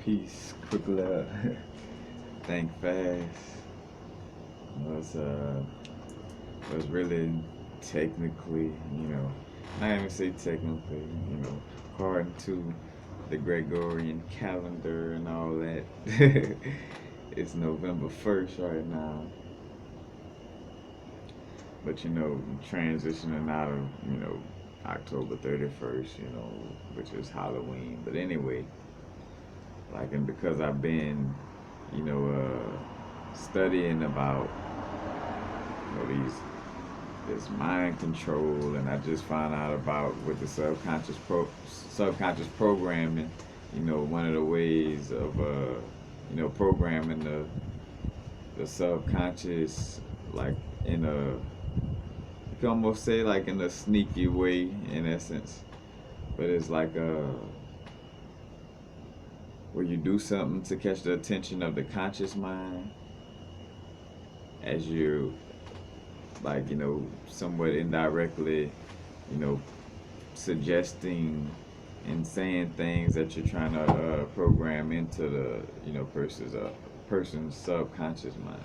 Peace, quick love. Think fast. Was was really technically, not even say technically, according to the Gregorian calendar and all that. It's November 1st right now. But transitioning out of, October 31st, which is Halloween. But anyway, like, and because I've been, studying about, these this mind control, and I just found out about with the subconscious programming. One of the ways of programming the subconscious, like in a, you can almost say like in a sneaky way, in essence. But it's like where you do something to catch the attention of the conscious mind, as you, like, somewhat indirectly, you know suggesting and saying things that you're trying to program into the, person's subconscious mind.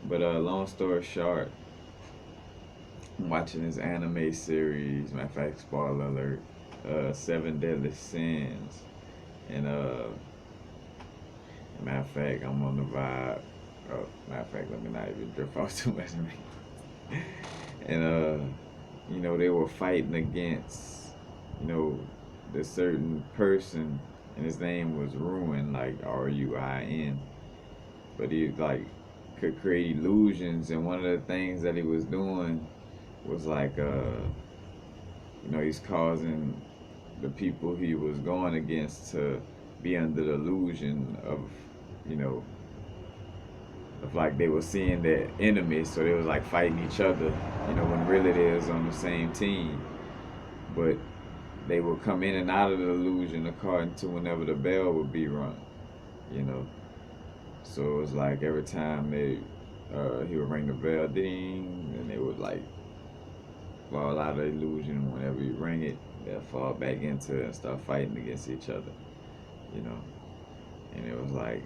But long story short, I'm watching this anime series. Matter of fact, spoiler alert, Seven Deadly Sins. And matter of fact, I'm on the vibe. Matter of fact, let me not even drift off too much. And they were fighting against, this certain person, and his name was Ruin, like Ruin. But he, like, could create illusions, and one of the things that he was doing was like, he's causing the people he was going against to be under the illusion of, you know, like they were seeing their enemies, so they was like fighting each other, when really they was on the same team. But they would come in and out of the illusion according to whenever the bell would be rung, you know. So it was like every time he would ring the bell, ding, and they would like fall out of the illusion. Whenever you ring it, they'll fall back into it and start fighting against each other, you know. And it was like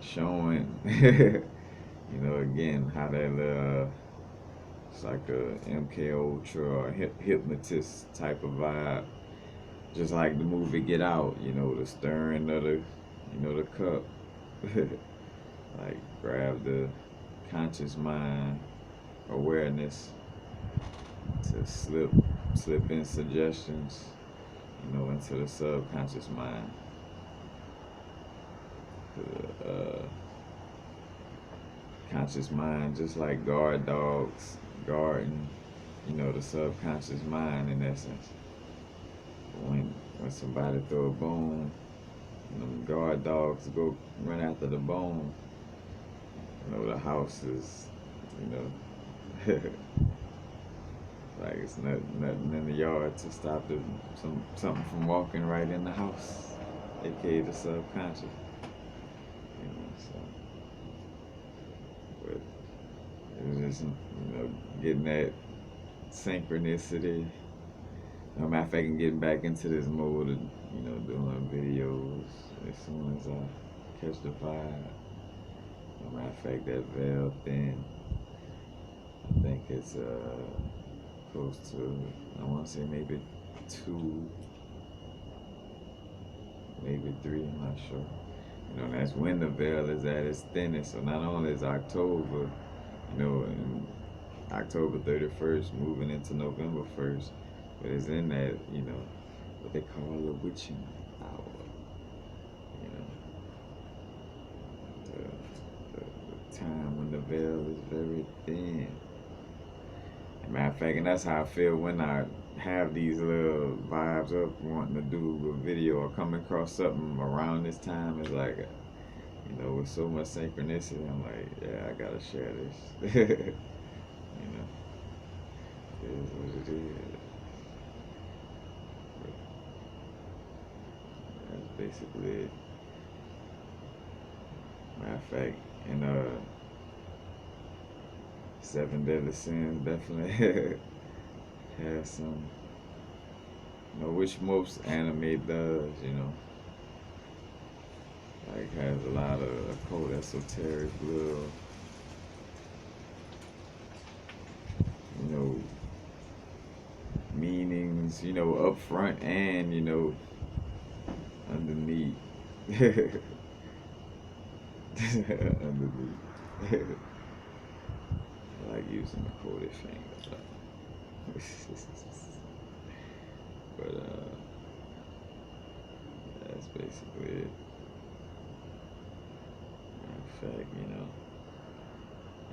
showing, again, how that it's like a MK Ultra or hypnotist type of vibe, just like the movie Get Out. The stirring of the cup, like grab the conscious mind awareness to slip in suggestions, into the subconscious mind. The conscious mind, just like guard dogs guarding, the subconscious mind, in essence. When somebody throw a bone, guard dogs go run after the bone. The house is, like it's nothing in the yard to stop something from walking right in the house, aka the subconscious. So, but it was just, getting that synchronicity. Matter of fact, I'm getting back into this mode of, doing videos as soon as I catch the vibe. Matter of fact, that veil thin, I think it's close to, I want to say maybe 2, maybe 3, I'm not sure. That's when the veil is at its thinnest. So not only is October, and October 31st moving into November 1st, but it's in that, what they call a witching hour. The time when the veil is very thin. Matter of fact, and that's how I feel when I have these little vibes up wanting to do a video or come across something around this time. It's like, with so much synchronicity, I'm like, yeah, I gotta share this. It is what it is. But that's basically it. Matter of fact, and Seven Deadly Sins definitely has some, which most anime does, has a lot of occult, esoteric, little, you know, meanings, up front and, underneath. Underneath. I like using the quoted finger. But that's basically it. In fact,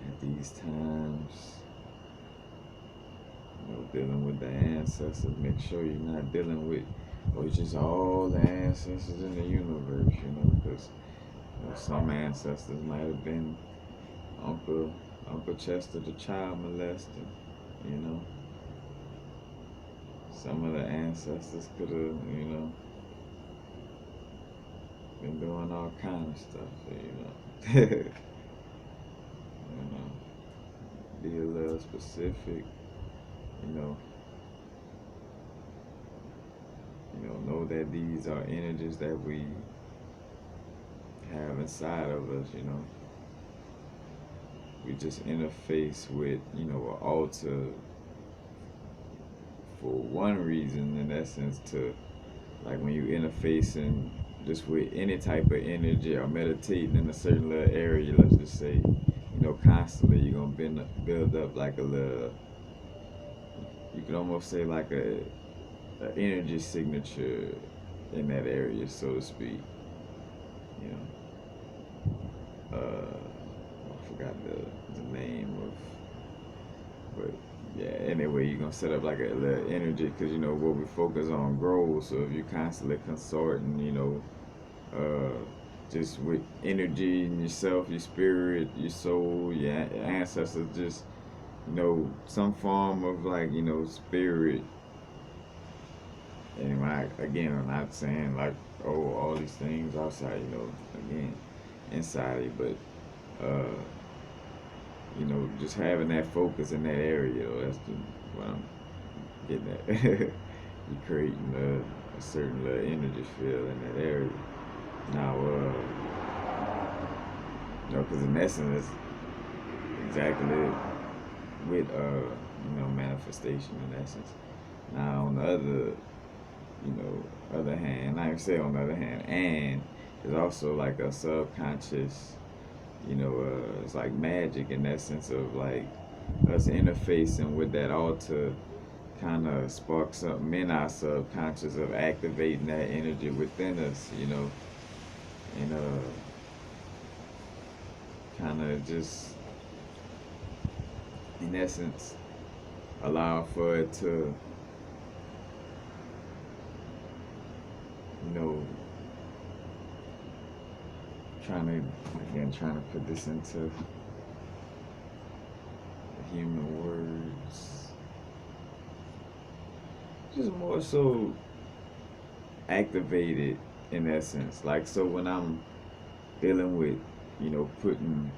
at these times, dealing with the ancestors, make sure you're not dealing with, just all the ancestors in the universe, because some ancestors might have been Uncle Chester, the child molester, you know. Some of the ancestors could have, been doing all kind of stuff, you know. Be a little specific, you know. Know that these are energies that we have inside of us, We just interface with, an altar for one reason, in essence, to, like when you interfacing just with any type of energy or meditating in a certain little area, let's just say, constantly you're going to build up like a little, you could almost say like a energy signature in that area, so to speak. I forgot the name of, but yeah. Anyway, you're gonna set up like a little energy, because what we focus on grows. So if you're constantly consorting, just with energy in yourself, your spirit, your soul, your ancestors, just some form of like spirit. And I'm not saying like, all these things outside, again, inside it, but just having that focus in that area, that's what I'm getting at. You're creating a certain little energy field in that area. Now, because in essence, it's exactly with manifestation in essence. Now, on the other hand, I even say on the other hand, and it's also like a subconscious, it's like magic in that sense of like us interfacing with that altar kind of sparks something in our subconscious of activating that energy within us, and kind of just in essence allow for it to trying to put this into human words, just more so activated in essence. Like, so when I'm dealing with putting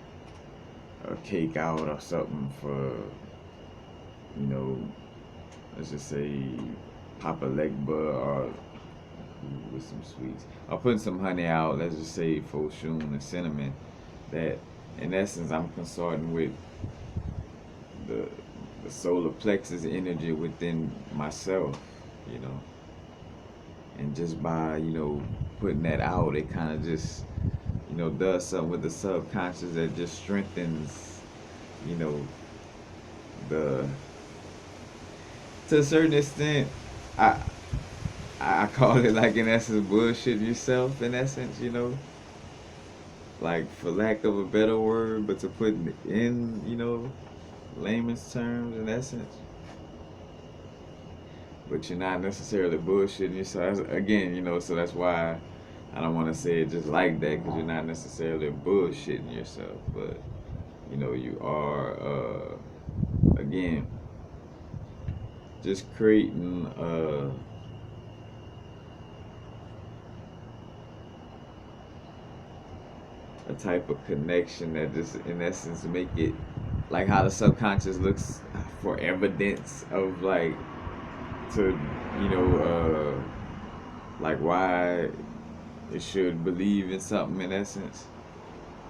a cake out or something for let's just say Papa Legba, or with some sweets, or putting some honey out, let's just say for Shun and cinnamon, that in essence I'm consorting with the solar plexus energy within myself, and just by putting that out, it kind of just does something with the subconscious that just strengthens the, to a certain extent, I call it like in essence bullshit yourself in essence, like for lack of a better word, but to put in layman's terms in essence. But you're not necessarily bullshitting yourself. Again, so that's why I don't want to say it just like that, because you're not necessarily bullshitting yourself, but you are again just creating a type of connection that just in essence make it like how the subconscious looks for evidence of like to like why it should believe in something in essence.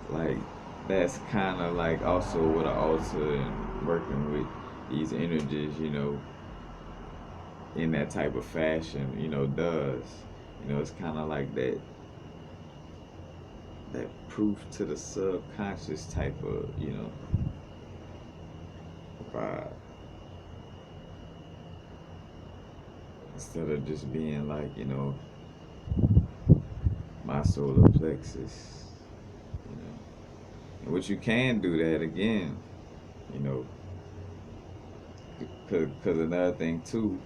Like that's kind of like also what an altar and working with these energies, in that type of fashion, does. It's kind of like that proof to the subconscious type of, vibe. Instead of just being like, my solar plexus, you know. And what you can do that again, you know, because another thing too,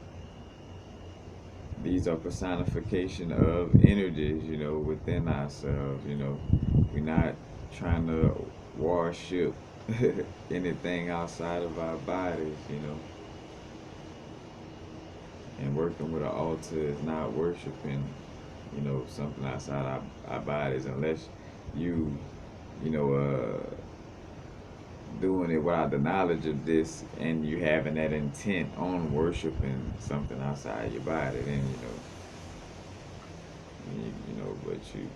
these are personification of energies, within ourselves, We're not trying to worship anything outside of our bodies, And working with an altar is not worshiping, something outside our bodies unless you, you know, doing it without the knowledge of this and you having that intent on worshiping something outside your body, then, but you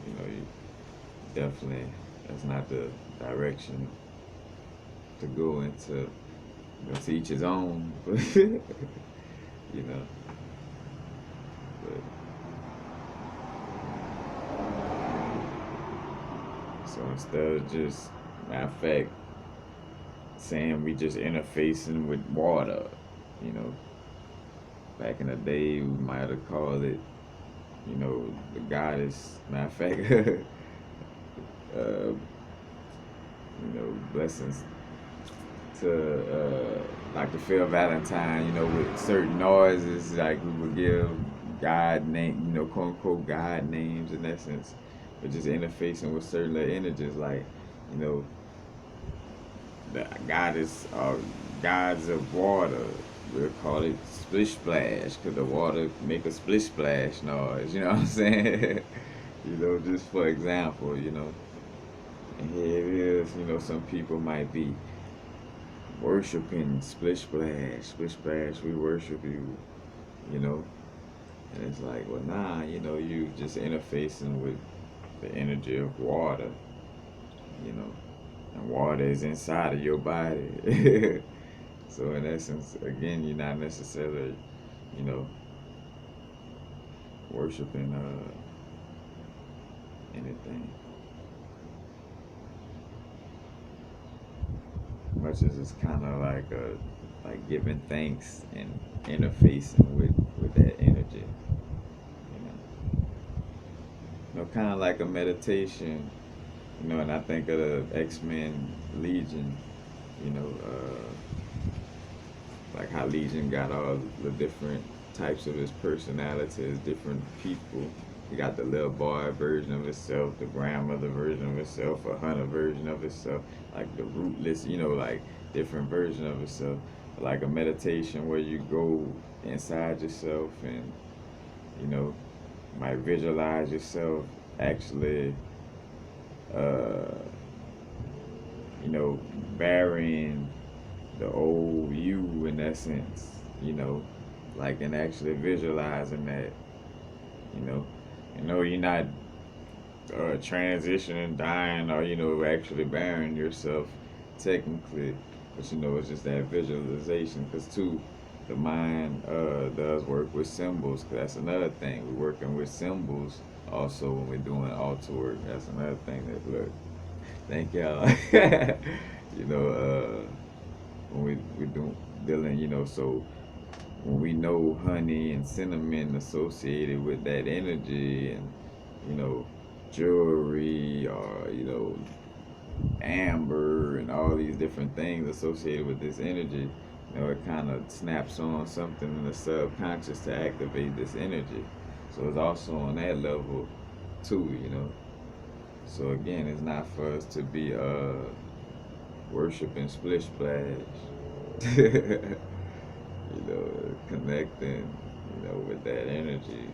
definitely, that's not the direction to go into. To each his own, know. But so instead of just, matter of fact, saying we just interfacing with water, you know, back in the day we might have called it, the goddess. Matter of fact, blessings to like the Phil Valentine, with certain noises, like we would give God name, quote unquote God names in essence, but just interfacing with certain energies, like, the goddess or gods of water. We'll call it splish splash because the water make a splish splash noise. You know what I'm saying? Just for example, And here it is. Some people might be worshiping splish splash, splish splash. We worship you. You know, and it's like, well, nah. You just interfacing with the energy of water. You know, and water is inside of your body. So in essence, again, you're not necessarily, you know, worshiping anything. Much as it's kind of like giving thanks and interfacing with that energy. Kind of like a meditation. And I think of the X-Men Legion. You know, like how Legion got all the different types of his personalities, different people. He got the little boy version of himself, the grandmother version of himself, a hunter version of himself, like the rootless, like different version of himself. Like a meditation where you go inside yourself and, might visualize yourself actually, uh, burying the old you in essence, like and actually visualizing that, you know, you're not transitioning, dying, or actually burying yourself technically, but it's just that visualization. Because too, the mind does work with symbols. Cause that's another thing. We're working with symbols also when we're doing altar work. That's another thing that look. Thank y'all. When we do dealing, so when we know honey and cinnamon associated with that energy and, jewelry or, amber and all these different things associated with this energy, it kind of snaps on something in the subconscious to activate this energy. So it's also on that level too. So again, it's not for us to be worshiping splish splash. Connecting, with that energy.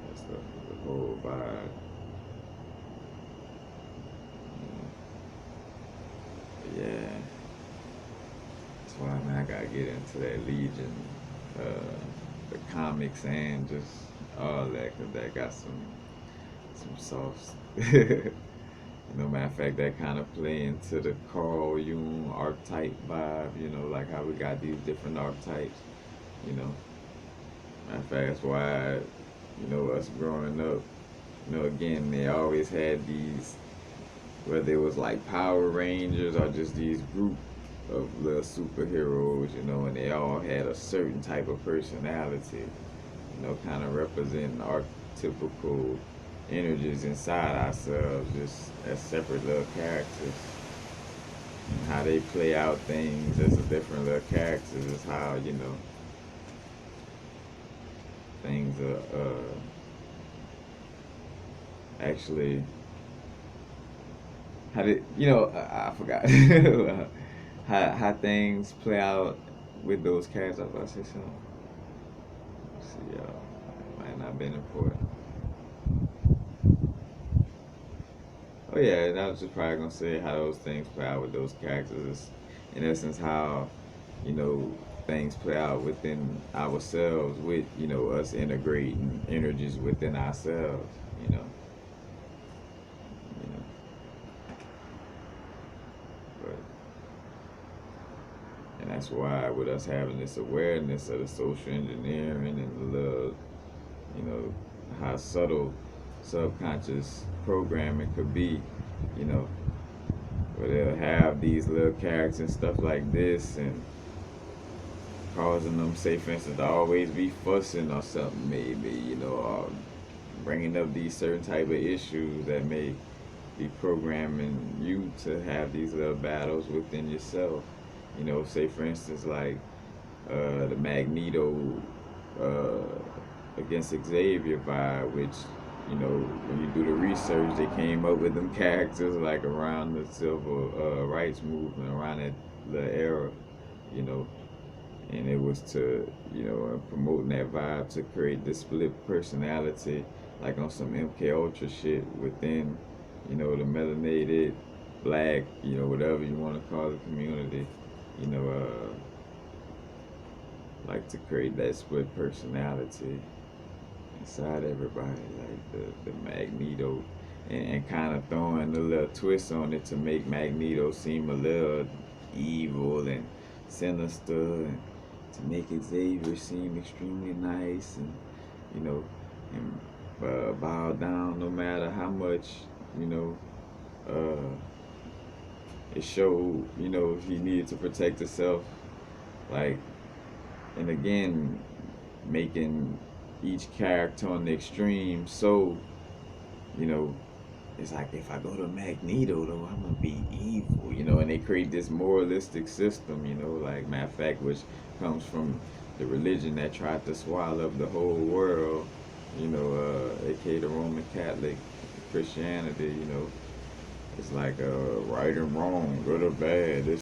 That's the whole vibe. Yeah. That's why, man, I gotta get into that Legion. the comics and just all that, cause that got some sauce. Matter of fact, that kind of play into the Carl Jung archetype vibe. Like how we got these different archetypes. You know, matter of fact, that's why us growing up. Again, they always had these, whether it was like Power Rangers or just these group of little superheroes, and they all had a certain type of personality, kind of representing archetypical energies inside ourselves, just as separate little characters. And how they play out things as a different little characters is how, things are actually, how did, I forgot. how things play out with those characters. I was about to say something. Let's see, y'all. Might not have been important. Oh yeah, and I was just probably gonna say how those things play out with those characters. Is, in essence, how you know things play out within ourselves, with us integrating energies within ourselves. You know, you know. But and that's why with us having this awareness of the social engineering and the love, you know, how subtle subconscious programming could be, you know, where they'll have these little characters and stuff like this and causing them, say for instance, to always be fussing or something maybe, or bringing up these certain type of issues that may be programming you to have these little battles within yourself. Say for instance like the Magneto against Xavier vibe, which when you do the research, they came up with them characters like around the civil rights movement, around that the era, you know, and it was to promoting that vibe to create this split personality, like on some MK Ultra shit within the melanated black, whatever you want to call the community, you know, like to create that split personality inside everybody, like the Magneto, and kind of throwing a little twist on it to make Magneto seem a little evil and sinister, and to make Xavier seem extremely nice, and you know, and bow down no matter how much you know. It showed he needed to protect himself, like, and again making each character on the extreme. So, you know, it's like if I go to Magneto though, I'm gonna be evil, and they create this moralistic system, like matter of fact, which comes from the religion that tried to swallow up the whole world, aka the Roman Catholic Christianity, it's like right and wrong, good or bad. This